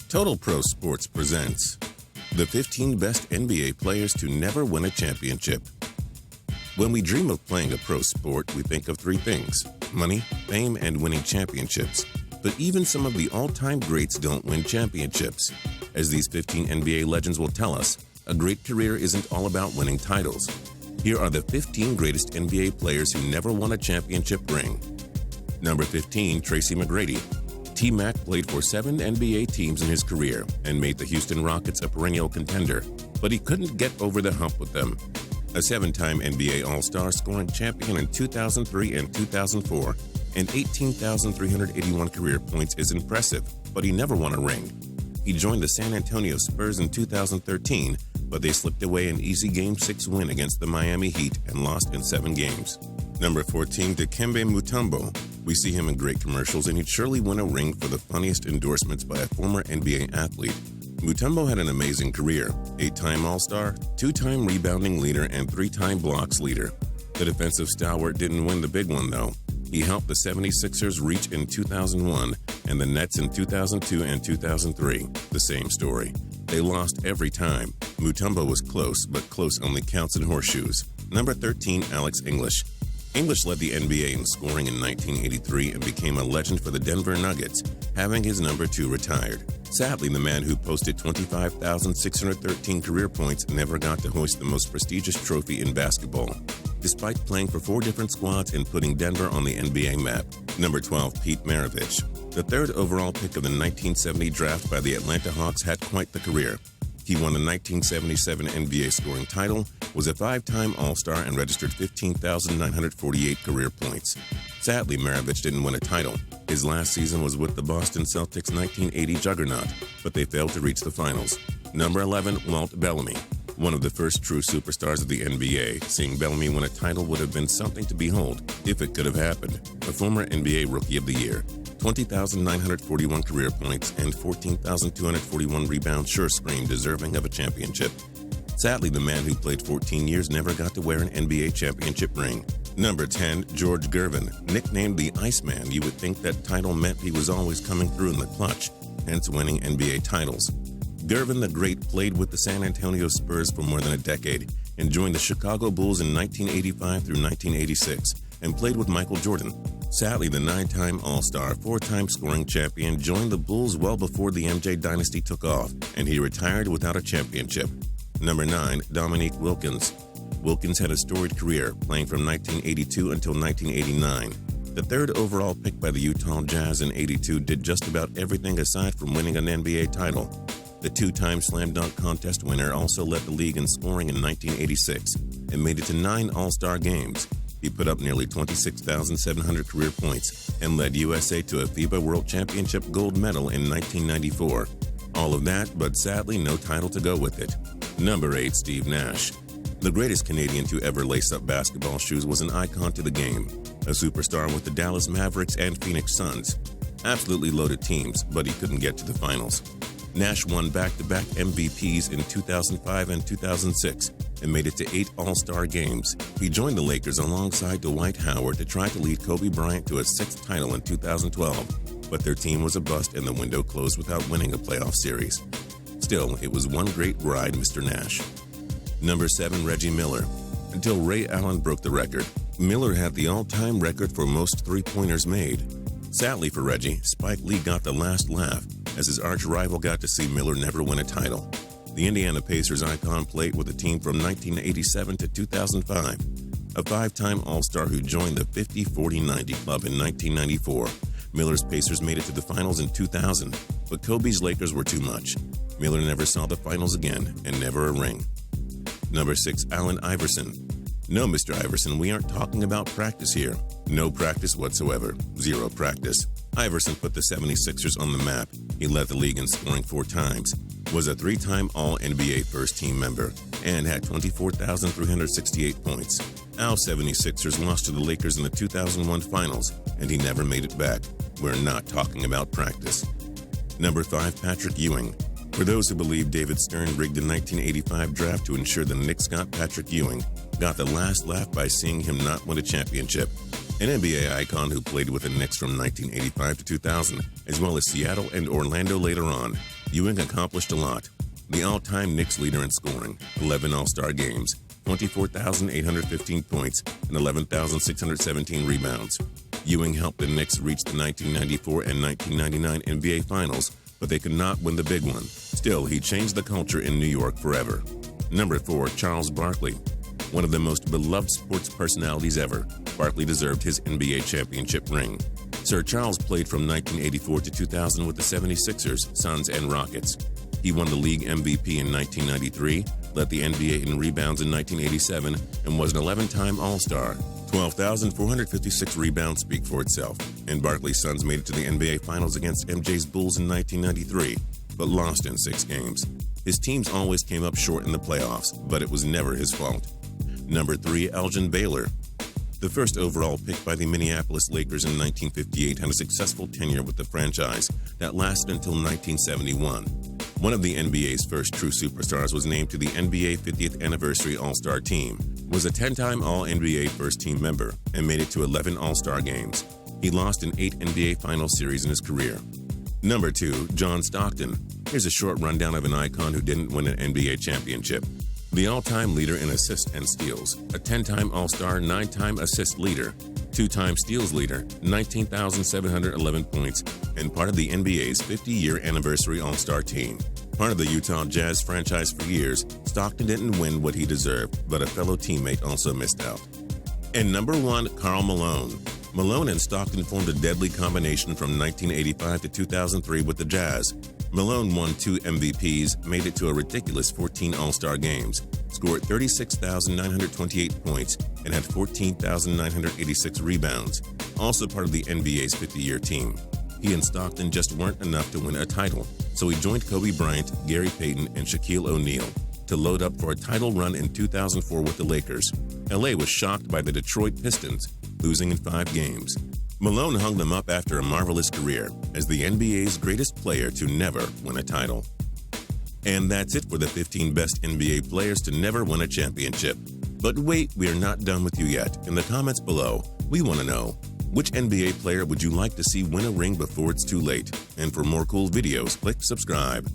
Total Pro Sports presents the 15 best NBA players to never win a championship. When we dream of playing a pro sport, we think of three things: money, fame, and winning championships. But even some of the all-time greats don't win championships. As these 15 NBA legends will tell us, a great career isn't all about winning titles. Here are the 15 greatest NBA players who never won a championship ring. Number 15, Tracy McGrady. T-Mac played for 7 NBA teams in his career and made the Houston Rockets a perennial contender, but he couldn't get over the hump with them. A 7-time NBA All-Star, scoring champion in 2003 and 2004, and 18,381 career points is impressive, but he never won a ring. He joined the San Antonio Spurs in 2013, but they slipped away an easy Game 6 win against the Miami Heat and lost in 7 games. Number 14, DIKEMBE MUTOMBO. We see him in great commercials, and he'd surely win a ring for the funniest endorsements by a former NBA athlete. Mutombo had an amazing career: 8-time All-Star, 2-time rebounding leader, and 3-time blocks leader. The defensive stalwart didn't win the big one, though. He helped the 76ers reach in 2001 and the Nets in 2002 and 2003. The same story. They lost every time. Mutombo was close, but close only counts in horseshoes. Number 13, Alex English. English led the NBA in scoring in 1983 and became a legend for the Denver Nuggets, having his number 2 retired. Sadly, the man who posted 25,613 career points never got to hoist the most prestigious trophy in basketball, despite playing for 4 different squads and putting Denver on the NBA map. Number 12, Pete Maravich. The 3rd overall pick of the 1970 draft by the Atlanta Hawks had quite the career. He won the 1977 NBA scoring title, was a 5-time All-Star, and registered 15,948 career points. Sadly, Maravich didn't win a title. His last season was with the Boston Celtics' 1980 juggernaut, but they failed to reach the finals. Number 11, Walt Bellamy. One of the first true superstars of the NBA, seeing Bellamy win a title would have been something to behold, if it could have happened. A former NBA Rookie of the Year, 20,941 career points, and 14,241 rebounds sure scream deserving of a championship. Sadly, the man who played 14 years never got to wear an NBA championship ring. Number 10, George Gervin. Nicknamed the Iceman, you would think that title meant he was always coming through in the clutch, hence winning NBA titles. Gervin the Great played with the San Antonio Spurs for more than a decade and joined the Chicago Bulls in 1985 through 1986 and played with Michael Jordan. Sadly, the 9-time All-Star, 4-time scoring champion joined the Bulls well before the MJ dynasty took off, and he retired without a championship. Number 9, Dominique Wilkins. Wilkins had a storied career, playing from 1982 until 1989. The 3rd overall pick by the Utah Jazz in '82 did just about everything aside from winning an NBA title. The 2-time slam dunk contest winner also led the league in scoring in 1986 and made it to 9 All-Star games. He put up nearly 26,700 career points and led USA to a FIBA World Championship gold medal in 1994. All of that, but sadly no title to go with it. Number 8, Steve Nash. The greatest Canadian to ever lace up basketball shoes, was an icon to the game, a superstar with the Dallas Mavericks and Phoenix Suns. Absolutely loaded teams, but he couldn't get to the finals. Nash won back-to-back MVPs in 2005 and 2006 and made it to 8 All-Star games. He joined the Lakers alongside Dwight Howard to try to lead Kobe Bryant to a 6th title in 2012, but their team was a bust and the window closed without winning a playoff series. Still, it was one great ride, Mr. Nash. Number 7, Reggie Miller. Until Ray Allen broke the record, Miller had the all-time record for most three-pointers made. Sadly for Reggie, Spike Lee got the last laugh, as his arch-rival got to see Miller never win a title. The Indiana Pacers icon played with the team from 1987 to 2005, a 5-time All-Star who joined the 50-40-90 club in 1994. Miller's Pacers made it to the finals in 2000, but Kobe's Lakers were too much. Miller never saw the finals again, and never a ring. Number 6, Allen Iverson. No, Mr. Iverson, we aren't talking about practice here. No practice whatsoever. 0 practice. Iverson put the 76ers on the map. He led the league in scoring 4 times, was a 3-time All-NBA first-team member, and had 24,368 points. Our 76ers lost to the Lakers in the 2001 finals, and he never made it back. We're not talking about practice. Number 5, Patrick Ewing. For those who believe David Stern rigged the 1985 draft to ensure the Knicks got Patrick Ewing, got the last laugh by seeing him not win a championship. An NBA icon who played with the Knicks from 1985 to 2000, as well as Seattle and Orlando later on, Ewing accomplished a lot. The all-time Knicks leader in scoring, 11 All-Star games, 24,815 points, and 11,617 rebounds. Ewing helped the Knicks reach the 1994 and 1999 NBA Finals, but they could not win the big one. Still, he changed the culture in New York forever. Number 4, Charles Barkley. One of the most beloved sports personalities ever, Barkley deserved his NBA championship ring. Sir Charles played from 1984 to 2000 with the 76ers, Suns, and Rockets. He won the league MVP in 1993, led the NBA in rebounds in 1987, and was an 11-time All-Star. 12,456 rebounds speak for itself, and Barkley's Suns made it to the NBA Finals against MJ's Bulls in 1993, but lost in 6 games. His teams always came up short in the playoffs, but it was never his fault. Number 3, Elgin Baylor. The first overall pick by the Minneapolis Lakers in 1958 had a successful tenure with the franchise that lasted until 1971. One of the NBA's first true superstars was named to the NBA 50th Anniversary All-Star Team, was a 10-time All-NBA first-team member, and made it to 11 All-Star games. He lost in 8 NBA Finals series in his career. Number 2, John Stockton. Here's a short rundown of an icon who didn't win an NBA championship. The all-time leader in assists and steals, a 10-time All-Star, 9-time assist leader, 2-time steals leader, 19,711 points, and part of the NBA's 50-year anniversary All-Star team. Part of the Utah Jazz franchise for years, Stockton didn't win what he deserved, but a fellow teammate also missed out. And number 1, Karl Malone. Malone and Stockton formed a deadly combination from 1985 to 2003 with the Jazz. Malone won 2 MVPs, made it to a ridiculous 14 All-Star games, scored 36,928 points, and had 14,986 rebounds, also part of the NBA's 50-year team. He and Stockton just weren't enough to win a title, so he joined Kobe Bryant, Gary Payton, and Shaquille O'Neal to load up for a title run in 2004 with the Lakers. LA was shocked by the Detroit Pistons, losing in 5 games. Malone hung them up after a marvelous career as the NBA's greatest player to never win a title. And that's it for the 15 best NBA players to never win a championship. But wait, we are not done with you yet. In the comments below, we want to know, which NBA player would you like to see win a ring before it's too late? And for more cool videos, click subscribe.